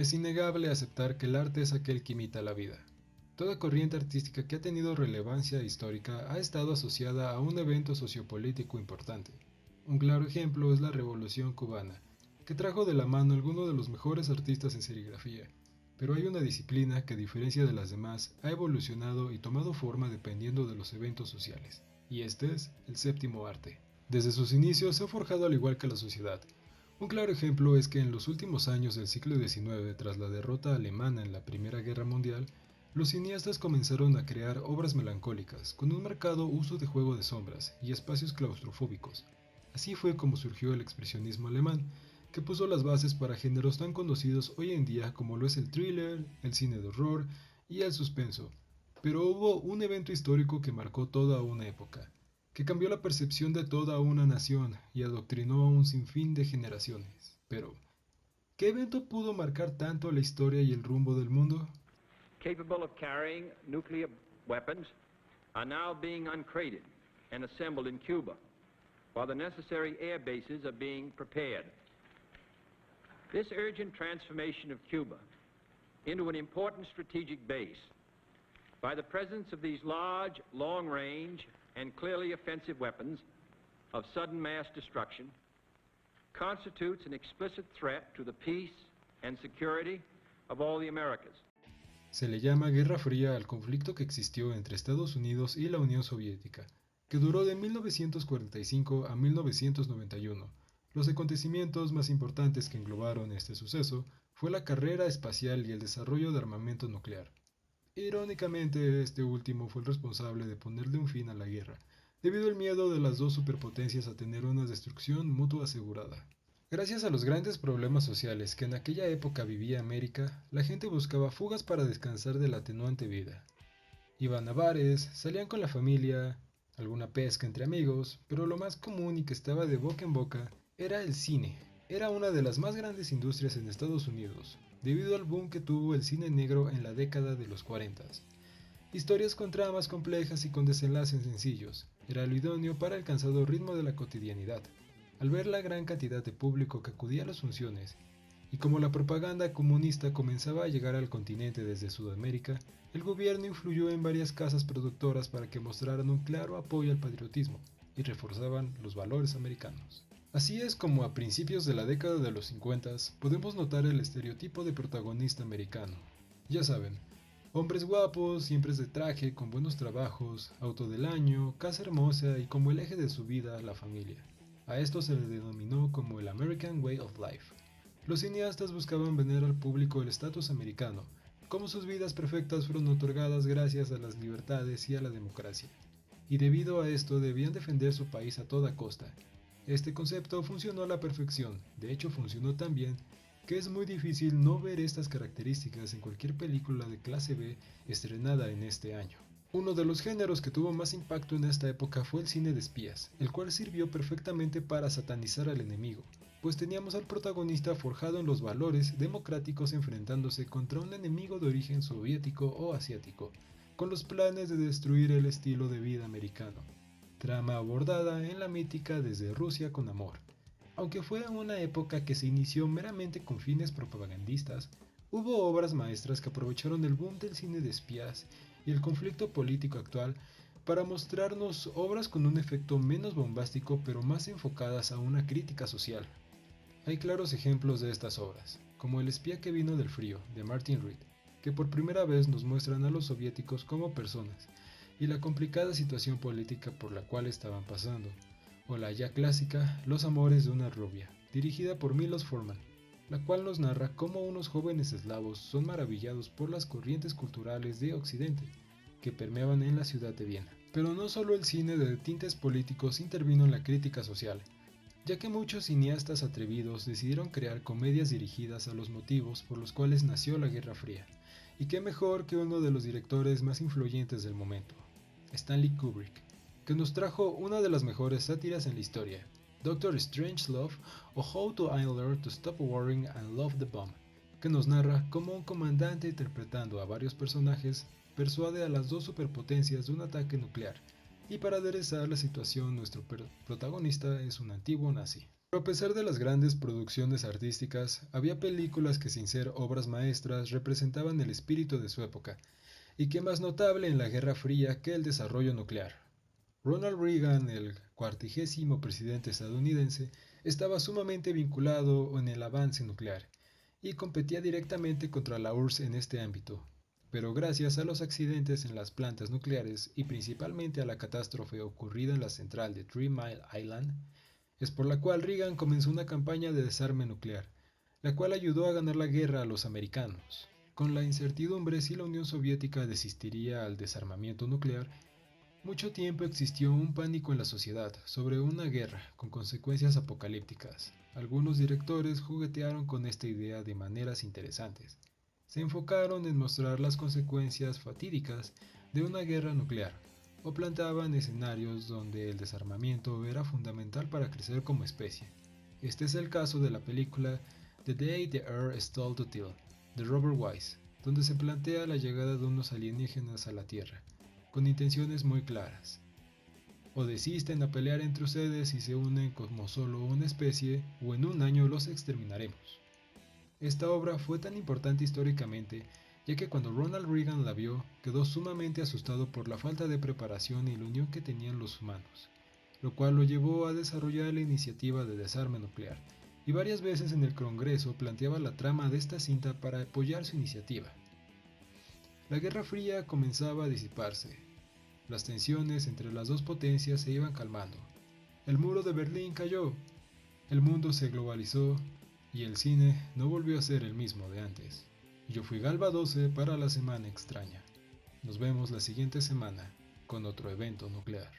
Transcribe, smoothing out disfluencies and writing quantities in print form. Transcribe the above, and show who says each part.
Speaker 1: Es innegable aceptar que el arte es aquel que imita la vida. Toda corriente artística que ha tenido relevancia histórica ha estado asociada a un evento sociopolítico importante. Un claro ejemplo es la Revolución Cubana, que trajo de la mano algunos de los mejores artistas en serigrafía. Pero hay una disciplina que, a diferencia de las demás, ha evolucionado y tomado forma dependiendo de los eventos sociales, y este es el séptimo arte. Desde sus inicios se ha forjado al igual que la sociedad. Un claro ejemplo es que en los últimos años del siglo XIX, tras la derrota alemana en la Primera Guerra Mundial, los cineastas comenzaron a crear obras melancólicas, con un marcado uso de juego de sombras y espacios claustrofóbicos. Así fue como surgió el expresionismo alemán, que puso las bases para géneros tan conocidos hoy en día como lo es el thriller, el cine de horror y el suspenso. Pero hubo un evento histórico que marcó toda una época, que cambió la percepción de toda una nación y adoctrinó a un sinfín de generaciones. Pero, ¿qué evento pudo marcar tanto la historia y el rumbo del mundo?
Speaker 2: Capable of carrying nuclear weapons are now being uncrated and assembled in Cuba, while the necessary air bases are being prepared. This urgent transformation of Cuba into an important strategic base by the presence of these large, long-range, and clearly offensive weapons of sudden mass destruction constitutes an explicit threat to the peace and security of all the Americas.
Speaker 1: Se le llama Guerra Fría al conflicto que existió entre Estados Unidos y la Unión Soviética, que duró de 1945 a 1991. Los acontecimientos más importantes que englobaron este suceso fue la carrera espacial y el desarrollo de armamento nuclear. Irónicamente, este último fue el responsable de ponerle un fin a la guerra, debido al miedo de las dos superpotencias a tener una destrucción mutua asegurada. Gracias a los grandes problemas sociales que en aquella época vivía América, la gente buscaba fugas para descansar de la atenuante vida. Iban a bares, salían con la familia, alguna pesca entre amigos, pero lo más común y que estaba de boca en boca era el cine. Era una de las más grandes industrias en Estados Unidos, debido al boom que tuvo el cine negro en la década de los 40. Historias con tramas complejas y con desenlaces sencillos, era lo idóneo para el cansado ritmo de la cotidianidad. Al ver la gran cantidad de público que acudía a las funciones, y como la propaganda comunista comenzaba a llegar al continente desde Sudamérica, el gobierno influyó en varias casas productoras para que mostraran un claro apoyo al patriotismo y reforzaban los valores americanos. Así es como a principios de la década de los 50 podemos notar el estereotipo de protagonista americano. Ya saben, hombres guapos, siempre de traje, con buenos trabajos, auto del año, casa hermosa y como el eje de su vida, la familia. A esto se le denominó como el American Way of Life. Los cineastas buscaban vender al público el estatus americano, como sus vidas perfectas fueron otorgadas gracias a las libertades y a la democracia. Y debido a esto debían defender su país a toda costa. Este concepto funcionó a la perfección, de hecho funcionó tan bien que es muy difícil no ver estas características en cualquier película de clase B estrenada en este año. Uno de los géneros que tuvo más impacto en esta época fue el cine de espías, el cual sirvió perfectamente para satanizar al enemigo, pues teníamos al protagonista forjado en los valores democráticos enfrentándose contra un enemigo de origen soviético o asiático, con los planes de destruir el estilo de vida americano. Trama abordada en la mítica Desde Rusia con amor. Aunque fue una época que se inició meramente con fines propagandistas, hubo obras maestras que aprovecharon el boom del cine de espías y el conflicto político actual para mostrarnos obras con un efecto menos bombástico pero más enfocadas a una crítica social. Hay claros ejemplos de estas obras, como El espía que vino del frío, de Martin Reed, que por primera vez nos muestran a los soviéticos como personas y la complicada situación política por la cual estaban pasando, o la ya clásica Los amores de una rubia, dirigida por Milos Forman, la cual nos narra cómo unos jóvenes eslavos son maravillados por las corrientes culturales de Occidente, que permeaban en la ciudad de Viena. Pero no solo el cine de tintes políticos intervino en la crítica social, ya que muchos cineastas atrevidos decidieron crear comedias dirigidas a los motivos por los cuales nació la Guerra Fría, y qué mejor que uno de los directores más influyentes del momento, Stanley Kubrick, que nos trajo una de las mejores sátiras en la historia, Doctor Strangelove o How to I Learned to Stop Worrying and Love the Bomb, que nos narra cómo un comandante interpretando a varios personajes persuade a las dos superpotencias de un ataque nuclear, y para aderezar la situación nuestro protagonista es un antiguo nazi. Pero a pesar de las grandes producciones artísticas, había películas que sin ser obras maestras representaban el espíritu de su época, y qué más notable en la Guerra Fría que el desarrollo nuclear. Ronald Reagan, el 40º presidente estadounidense, estaba sumamente vinculado en el avance nuclear y competía directamente contra la URSS en este ámbito. Pero gracias a los accidentes en las plantas nucleares y principalmente a la catástrofe ocurrida en la central de 3 Mile Island, es por la cual Reagan comenzó una campaña de desarme nuclear, la cual ayudó a ganar la guerra a los americanos. Con la incertidumbre si la Unión Soviética desistiría al desarmamiento nuclear, mucho tiempo existió un pánico en la sociedad sobre una guerra con consecuencias apocalípticas. Algunos directores juguetearon con esta idea de maneras interesantes. Se enfocaron en mostrar las consecuencias fatídicas de una guerra nuclear, o planteaban escenarios donde el desarmamiento era fundamental para crecer como especie. Este es el caso de la película The Day the Earth Stood Still, de Robert Wise, donde se plantea la llegada de unos alienígenas a la Tierra, con intenciones muy claras. O desisten a pelear entre ustedes y se unen como solo una especie, o en un año los exterminaremos. Esta obra fue tan importante históricamente, ya que cuando Ronald Reagan la vio, quedó sumamente asustado por la falta de preparación y la unión que tenían los humanos, lo cual lo llevó a desarrollar la iniciativa de desarme nuclear, y varias veces en el Congreso planteaba la trama de esta cinta para apoyar su iniciativa. La Guerra Fría comenzaba a disiparse, las tensiones entre las dos potencias se iban calmando, el muro de Berlín cayó, el mundo se globalizó y el cine no volvió a ser el mismo de antes. Yo fui Galba 12 para la Semana Extraña. Nos vemos la siguiente semana con otro evento nuclear.